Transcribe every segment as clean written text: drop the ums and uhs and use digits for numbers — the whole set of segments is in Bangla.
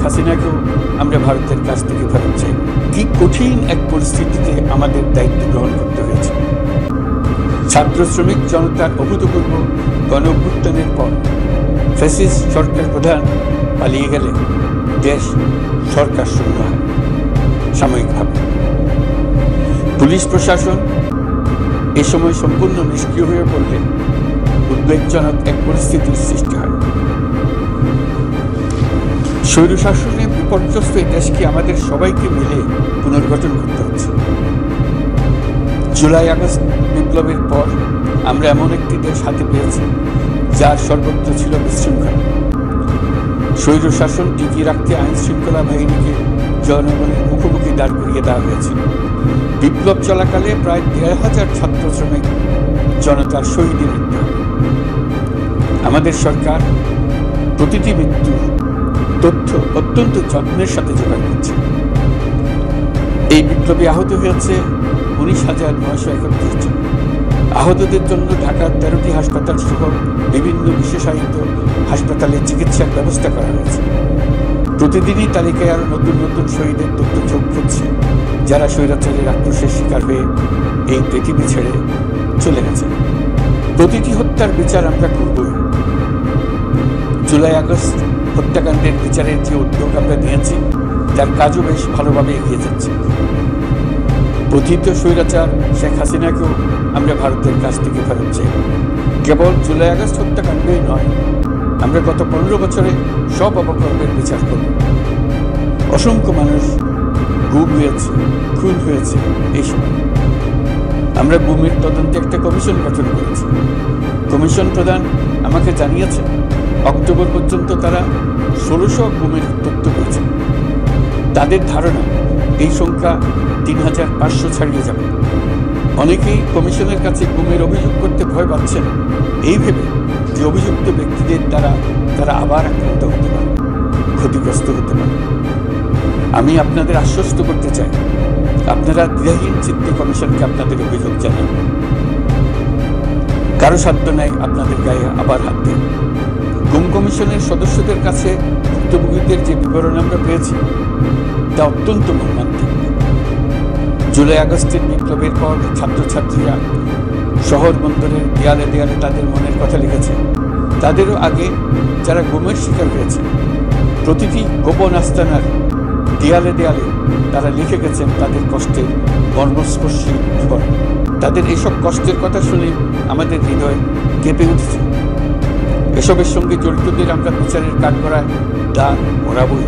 হাসিনাকেও আমরা ভারতের কাছ থেকে ফেরত চাই। কি কঠিন এক পরিস্থিতিতে আমাদের দায়িত্ব গ্রহণ করতে হয়েছে। ছাত্র শ্রমিক জনতার অভূতপূর্ব গণ অভ্যুত্থানের পর ফ্যাসিস্ট সরকার প্রধান পালিয়ে গেলে দেশ সরকার শূন্য হয় সাময়িকভাবে। পুলিশ প্রশাসন এ সময় সম্পূর্ণ নিষ্ক্রিয় হয়ে পড়লে উদ্বেগজনক এক পরিস্থিতির সৃষ্টি হয়। স্বৈরশাসনে বিপর্যস্ত এই দেশকে আমাদের সবাইকে মিলে পুনর্গঠন করতে হচ্ছে। জুলাই আগস্ট বিপ্লবের পর আমরা এমন একটি দেশ হাতে পেয়েছি যার সর্বত্র ছিল বিশৃঙ্খলা। স্বৈরশাসন টিকিয়ে রাখতে আইন শৃঙ্খলা বাহিনীকে জনগণের মুখোমুখি দাঁড় করিয়ে দেওয়া হয়েছিল। বিপ্লব চলাকালে প্রায় ১,৫০০ ছাত্র শ্রমিক জনতার শহীদের মৃত্যু হয়। আমাদের সরকার প্রতিটি মৃত্যুর তথ্য অত্যন্ত যত্নের সাথে জোগাড় করছে। এই বিপ্লবে আহত হয়েছে ১৯,৯৩১ জন। আহতদের জন্য ঢাকার ১৩টি হাসপাতাল সহ বিভিন্ন বিশেষায়িত হাসপাতালে চিকিৎসার ব্যবস্থা করা হয়েছে। প্রতিদিনই তালিকায় আরো নতুন নতুন শহীদের তথ্য চোখ খুঁজছে, যারা স্বৈরাচারের আক্রোশের শিকার হয়ে এই পৃথিবী ছেড়ে চলে গেছে। প্রতিটি হত্যার বিচার আমরা করবই। জুলাই আগস্ট হত্যাকাণ্ডের বিচারের যে উদ্যোগ আমরা নিয়েছি তার কাজও বেশ ভালোভাবে এগিয়ে যাচ্ছে। পতিত স্বৈরাচার শেখ হাসিনাকেও আমরা ভারতের কাছ থেকে ফেরত চাই। কেবল জুলাই আগস্ট হত্যাকাণ্ডই নয়, আমরা গত ১৫ বছরে সব অপকর্মের বিচার করব। অসংখ্য মানুষ গুম হয়েছে, খুন হয়েছে। এই সময় আমরা গুমের তদন্তে একটা কমিশন গঠন করেছি। কমিশন প্রধান আমাকে জানিয়েছেন অক্টোবর পর্যন্ত তারা ১৬০০ গুমের তথ্য পেয়েছে। তাদের ধারণা এই সংখ্যা ৩,৫০০ ছাড়িয়ে যাবে। অনেকেই কমিশনের কাছে গুমের অভিযোগ করতে ভয় পাচ্ছেন, এই ভেবে যে অভিযুক্ত ব্যক্তিদের দ্বারা তারা আবার আক্রান্ত হতে পারে, ক্ষতিগ্রস্ত হতে পারে। আমি আপনাদের আশ্বস্ত করতে চাই, আপনারা দ্বিধাহীন চিত্তে কমিশনকে আপনাদের অভিযোগ জানান। কারো সাধ্য নাই আপনাদের গায়ে আবার হাত দেন। গুম কমিশনের সদস্যদের কাছে ভুক্তভোগীদের যে বিবরণ আমরা পেয়েছি তা অত্যন্ত মর্মান্তিক। জুলাই আগস্টের বিপ্লবের পর ছাত্রছাত্রীরা শহর বন্দরের দেয়ালে দেয়ালে তাদের মনের কথা লিখেছে। তাদেরও আগে যারা গুমের শিকার হয়েছে প্রতিটি গোপন আস্তানার দেয়ালে দেয়ালে তারা লিখে গেছেন তাদের কষ্টের মর্মস্পর্শী বিবরণ। তাদের এইসব কষ্টের কথা শুনে আমাদের হৃদয় কেঁপে উঠেছে। এসবের সঙ্গে জড়িতদের আমরা বিচারের কাঠগড়ায় দাঁড় করাবই।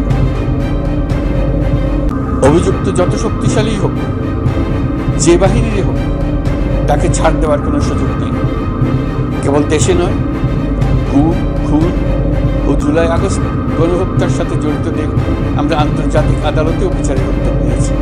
অভিযুক্ত যত শক্তিশালী হোক, যে বাহিনীরই হোক, তাকে ছাড় দেওয়ার কোনো সুযোগ নেই। কেবল দেশে নয়, গুম, খুন ও জুলাই আগস্ট গণহত্যার সাথে জড়িতদের আমরা আন্তর্জাতিক আদালতেও বিচারের উদ্যোগ নিয়েছি।